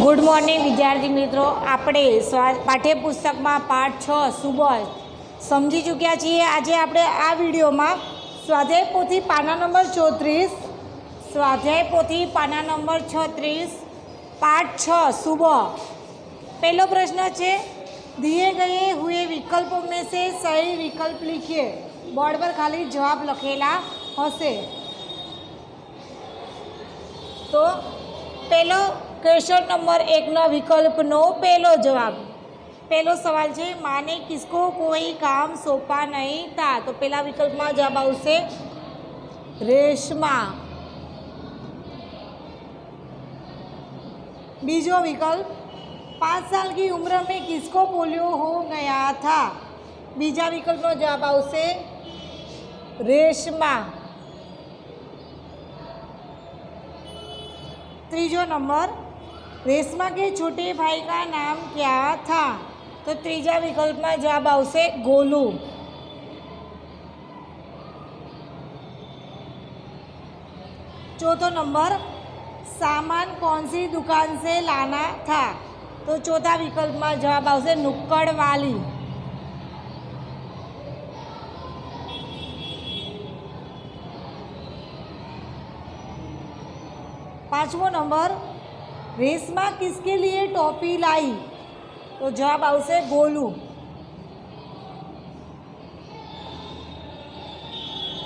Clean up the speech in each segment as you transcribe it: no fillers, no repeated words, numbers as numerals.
Good morning विद्यार्थी मित्रों। आपणे पाठ्यपुस्तक में पाठ 6 सुबह समझी चूक्या छीए। आज आपणे आ विडियो में स्वाध्याय पोथी पाना नंबर 34 स्वाध्याय पोथी पाना नंबर 36 पाठ 6 सुबह। पहलो प्रश्न है, दिए गए हुए विकल्पों में से सही विकल्प लिखिए। बोर्ड पर खाली जवाब लखेला हशे। तो पहलो क्वेश्चन नंबर 1 नो विकल्प नो पहलो जवाब। पहलो सवाल है, माँ ने किसको कोई काम सौंपा नहीं था। तो पहला विकल्प में जवाब आवशे रेशमा। बीजो विकल्प, 5 साल की उम्र में किसको पोलियो हो गया था। बीजा विकल्प में जवाब आवशे रेशमा। तीजो नंबर, रेशमा के छोटे भाई का नाम क्या था। तो तीजा विकल्प में जवाब आवशे गोलू। चौथो नंबर, सामान कौन सी दुकान से लाना था। तो चौथा विकल्प में जवाब आवशे नुक्कड़ वाली। पांचवो नंबर, रेशमा किसके लिए टोपी लाई। तो जवाब आवशे गोलू।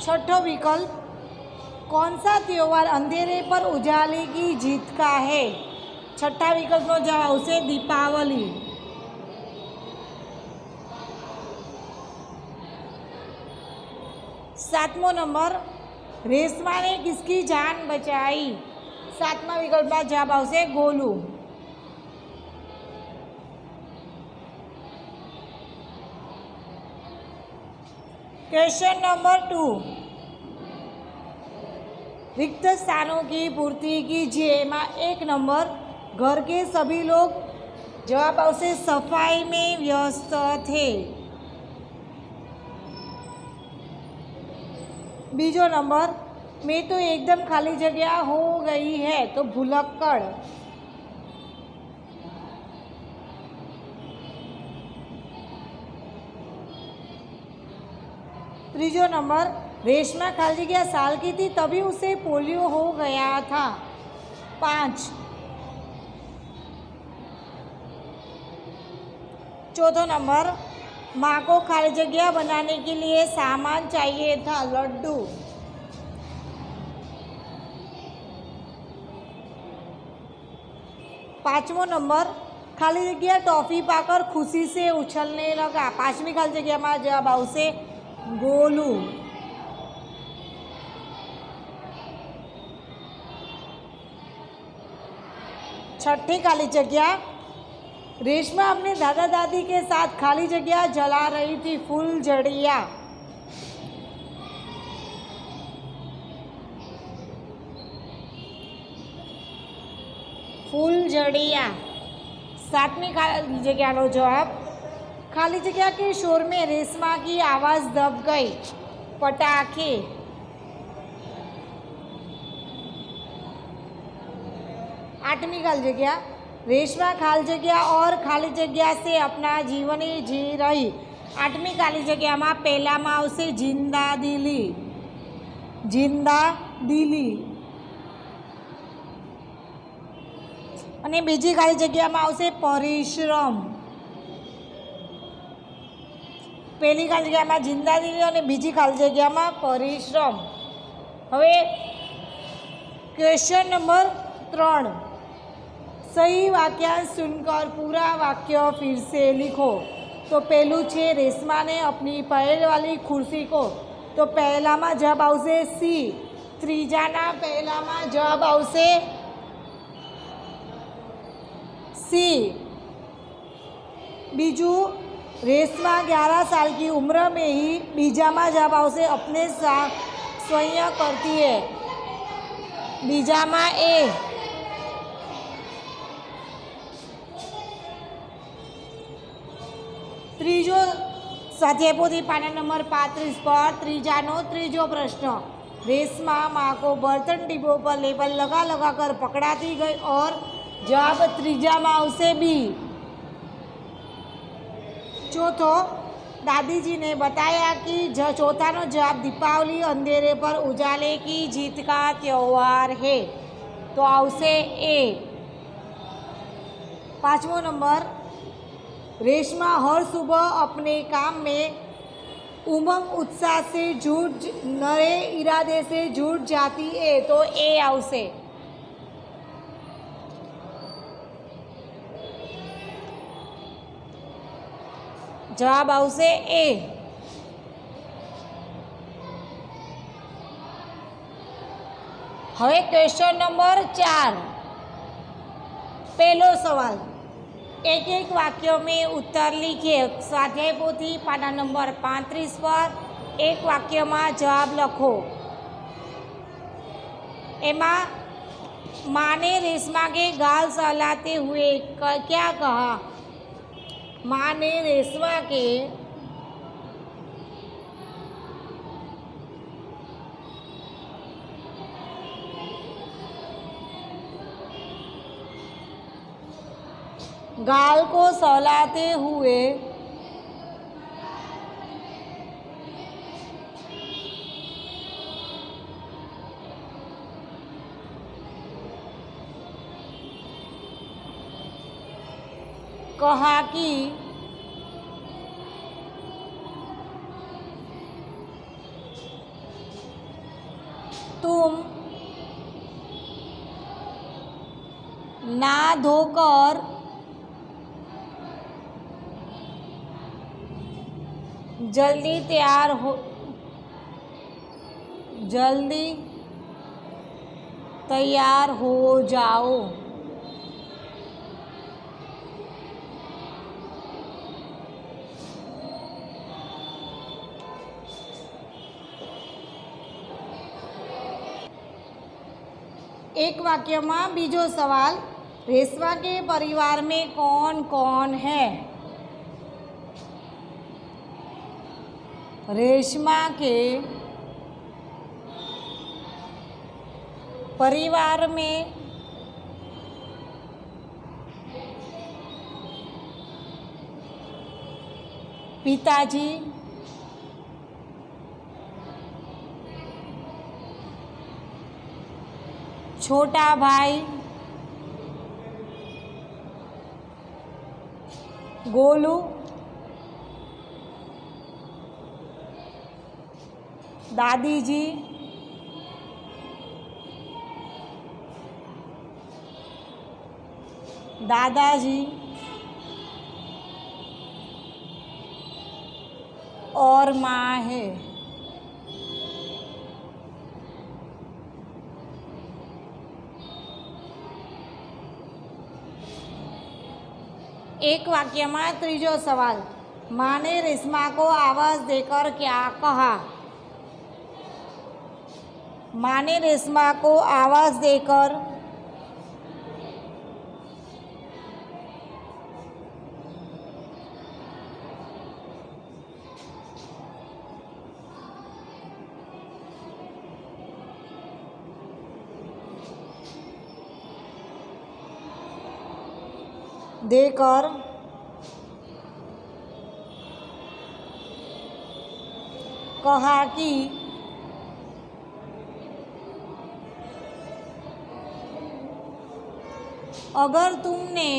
छठो विकल्प, कौन सा त्योहार अंधेरे पर उजाले की जीत का है। छठा विकल्प नो जवाब आवशे दीपावली। सातमो नंबर, रेशमा ने किसकी जान बचाई। सातमा विकल्प में जवाब आवशे गोलू। क्वेश्चन नंबर 2, रिक्त स्थानों की पूर्ति कीजिए। एमा 1 नंबर, घर के सभी लोग जवाब आवशे सफाई में व्यस्त थे। बीजो नंबर, मैं तो एकदम खाली जगह हो गई है। तो भुलक्कड़। तीजो नंबर, रेशमा खाली जगह साल की थी तभी उसे पोलियो हो गया था। 5। चौथो नंबर, माँ को खाली जगह बनाने के लिए सामान चाहिए था, लड्डू। पांचवो नंबर, खाली जगह टॉफी पाकर खुशी से उछलने लगा। पांचवी खाली जगह में जवाब आवशे गोलू। छठी खाली जगह, रेशमा अपने दादा दादी के साथ खाली जगह जला रही थी, फुलझड़िया। फुलझड़िया। सातवीं खाली जगह नो जवाब, खाली जगह के शोर में रेशमा की आवाज़ दब गई, पटाखे। आठवीं खाली जगह, रेशमा खाली जगह और खाली जगह से अपना जीवन ही जी रही। आठवीं खाली जगह में पहला में आवशे जिंदा दिली। जिंदा दिली। अने बीजी खाली जगह में आवशे परिश्रम। पहली खाली जगह में जिंदा दिली और बीजी खाली जगह में परिश्रम। हवे क्वेश्चन नंबर 3, सही वाक्यांश सुनकर पूरा वाक्य फिर से लिखो। तो पहलू छे, रेशमा ने अपनी पैर वाली कुर्सी को। तो पहला में जवाब आवशे सी। त्रीजाना पहला में जवाब आवशे सी। बीजू, रेशमा 11 साल की उम्र में ही। बीजा में जवाब आवशे अपने स्वयं करती है। बीजा में ए। त्रीजो स्वाध्याय पोथी पाना नंबर 35 पर त्रीजानो त्रीजो प्रश्न, रेशमा माँ को बर्तन डिब्बों पर लेबल लगा लगा कर पकड़ाती गई और जवाब त्रीजामां आवशे बी। चौथो, दादी जी ने बताया कि चौथा नो जवाब दीपावली अंधेरे पर उजाले की जीत का त्योहार है, तो आवशे ए। पांचवो नंबर, रेशमा हर सुबह अपने काम में उमंग उत्साह से जुट नए इरादे से जुट जाती है, तो ए आवशे। जवाब आवशे ए। हवे क्वेश्चन नंबर 4, पहलो सवाल, एक एक वाक्य में उत्तर लिखिए। स्वाध्याय पोथी पाना नंबर 35 पर एक वाक्य में जवाब लखो। एमा माँ ने रेशमा के गाल सहलाते हुए क्या कहा? माँ ने रेशमा के गाल को सहलाते हुए कहा कि तुम ना धोकर जल्दी तैयार हो जाओ। एक वाक्य में बीजो सवाल, रेशमा के परिवार में कौन कौन है? रेशमा के परिवार में पिताजी, छोटा भाई गोलू, दादी जी, दादाजी और माँ है। एक वाक्य में तीजो सवाल, माँ ने रेशमा को आवाज देकर क्या कहा? माँ ने रेशमा को आवाज देकर कहा कि अगर तुमने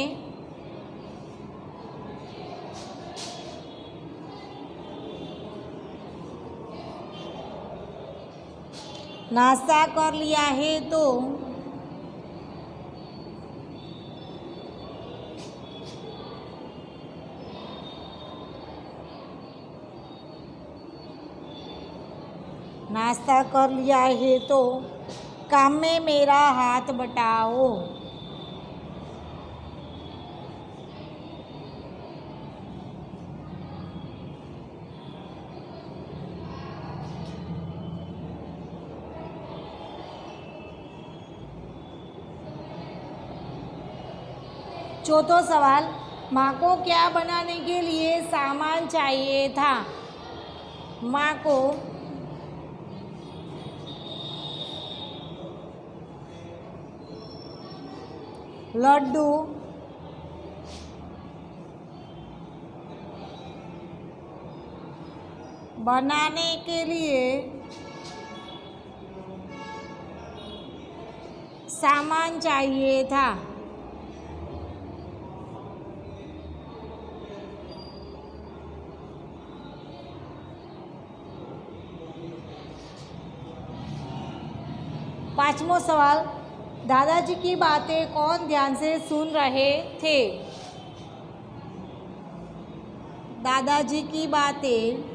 नाश्ता कर लिया है तो काम में मेरा हाथ बटाओ। चौथा सवाल, माँ को क्या बनाने के लिए सामान चाहिए था? माँ को लड्डू, बनाने के लिए सामान चाहिए था। पांचवां सवाल, दादाजी की बातें कौन ध्यान से सुन रहे थे? दादाजी की बातें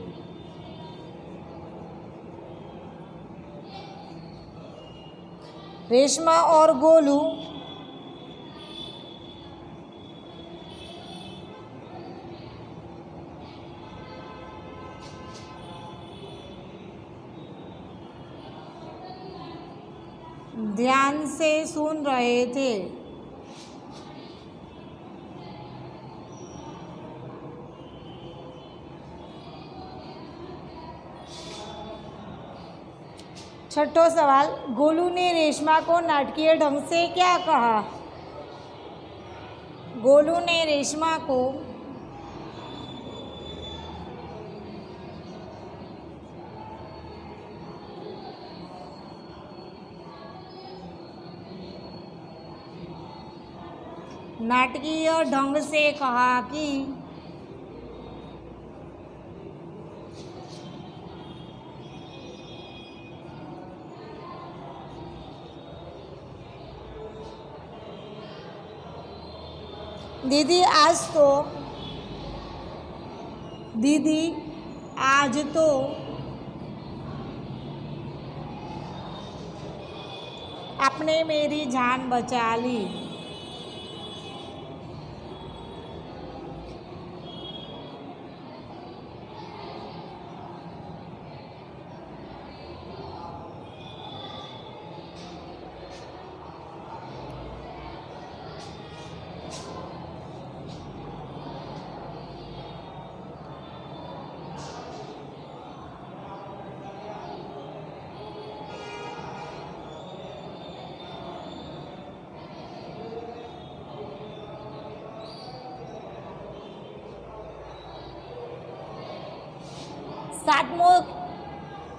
रेशमा और गोलू ध्यान से सुन रहे थे। छठा सवाल, गोलू ने रेशमा को नाटकीय ढंग से क्या कहा? गोलू ने रेशमा को नाटकीय ढंग से कहा कि दीदी आज तो आपने मेरी जान बचा ली।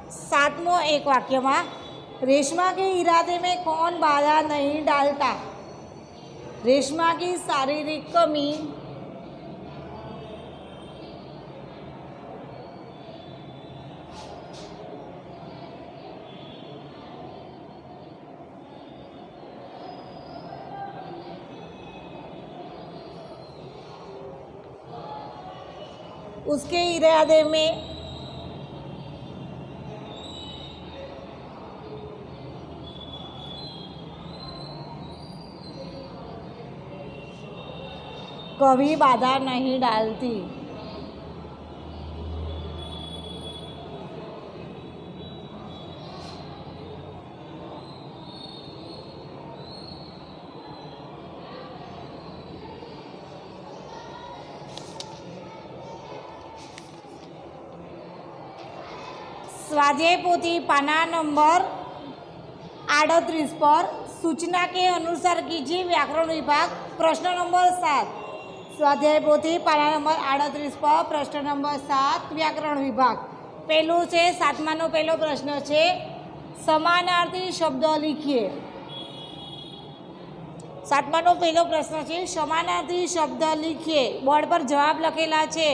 सातमो एक वाक्य में, रेशमा के इरादे में कौन बाधा नहीं डालता? रेशमा की शारीरिक कमी उसके इरादे में कभी बाधा नहीं डालती। स्वाध्याय पोथी पाना नंबर 38 पर सूचना के अनुसार कीजिए व्याकरण विभाग। प्रश्न नंबर 7, स्वाध्याय पोथी पाना नंबर 38 पर प्रश्न नंबर 7 व्याकरण विभाग। पहलू से 7माનો पहलो प्रश्न है, समानार्थी शब्द लिखिए। 7माનો पहलो प्रश्न है, समानार्थी शब्द लिखिए। बोर्ड पर जवाब लखेला है,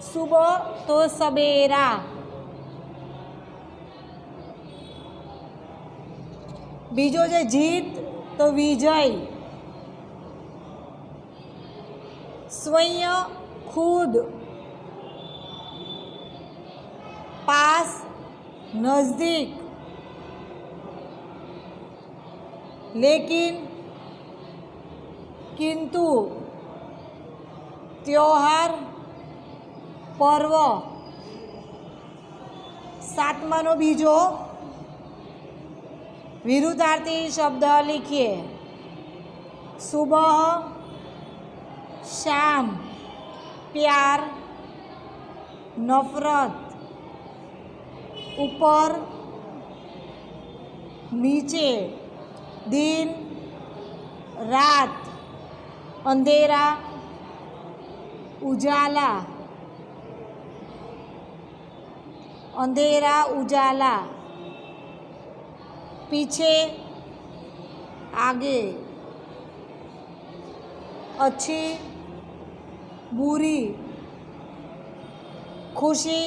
सुबह तो सवेरा, बीजो है जीत तो विजय, स्वयं खुद, पास नजदीक, लेकिन, किंतु, त्योहार, पर्व। 7माનો बीजो विरुद्धार्थी शब्द लिखिए। सुबह, शाम, प्यार, नफरत, ऊपर, नीचे, दिन, रात, अंधेरा, उजाला, अंधेरा उजाला, पीछे आगे, अच्छी बुरी, खुशी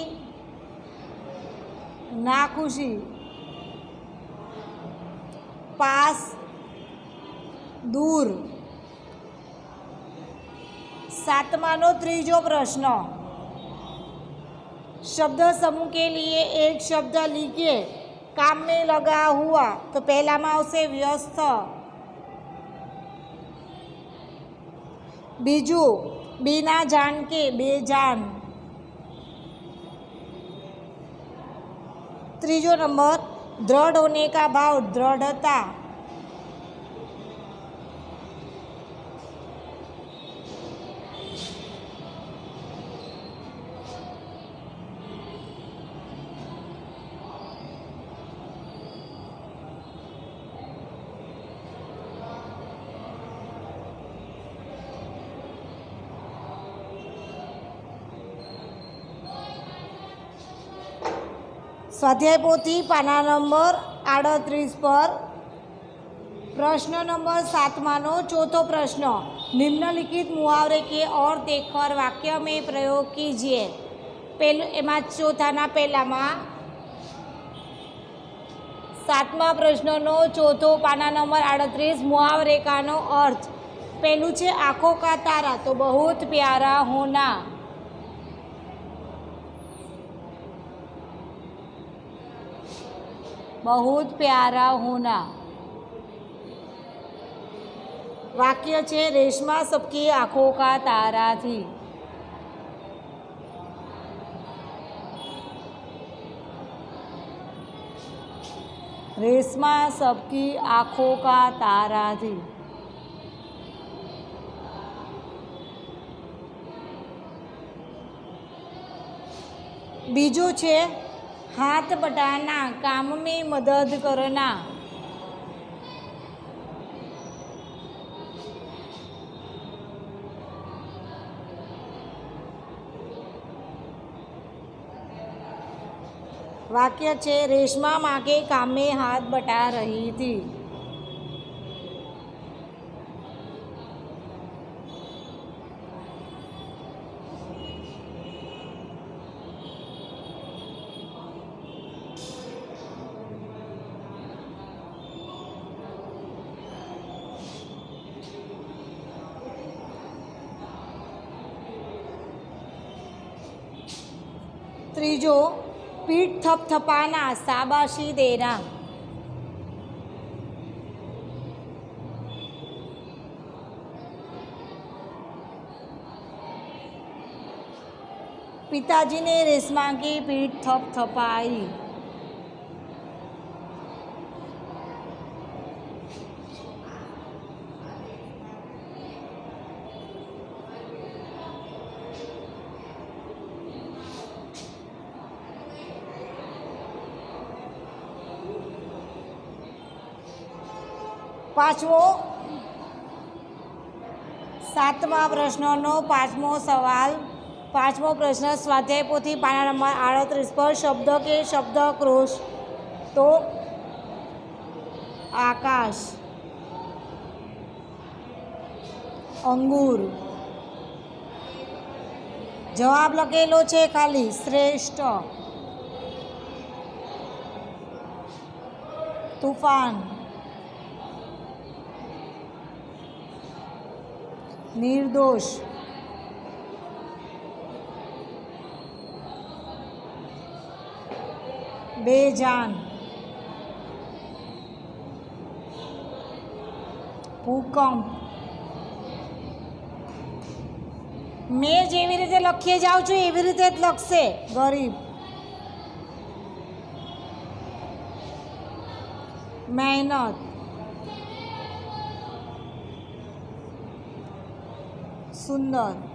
नाखुशी, पास दूर। सातमानो त्रीजो प्रश्न, शब्द समूह के लिए एक शब्द लिखिए। काम में लगा हुआ, तो पहला में आवशे व्यस्त। बीजू, बिना जान के बेजान। तीजो नंबर, दृढ़ होने का भाव दृढ़ता। स्वाध्याय पोथी पाना नंबर 38 पर प्रश्न नंबर 7 मानो चौथो प्रश्न, निम्नलिखित मुहावरे के और देखकर वाक्य में प्रयोग कीजिए। पहले एमा चौथाना पहलामा 7मा प्रश्ननो चौथो पाना नंबर 38 मुहावरे कानो अर्थ। पहलू छे आँखों का तारा, तो बहुत प्यारा होना। बहुत प्यारा होना। वाक्य छे रेशमा सबकी आँखों का तारा थी। रेशमा सबकी आँखों का तारा थी। बीजो छे हाथ बटाना, काम में मदद करना। वाक्य छे रेशमा माँ के काम में हाथ बटा रही थी। तीजो, पीठ थपथपाना, शाबाशी देना। पिताजी ने रेशमा की पीठ थपथपाई। पांचमो 7मा प्रश्ननो 5मो सवाल। 5मो प्रश्न स्वाध्याय पोथी पाना नंबर 38 पर शब्द के शब्दकोश, तो आकाश, अंगूर। जवाब लखेलो छे खाली श्रेष्ठ, तूफान, निर्दोष, बेजान, भूकंप। मैं जेवी रीते लखीए जाऊँ छुं एवी रीते ज लखशे गरीब। मेहनत, सुंदर।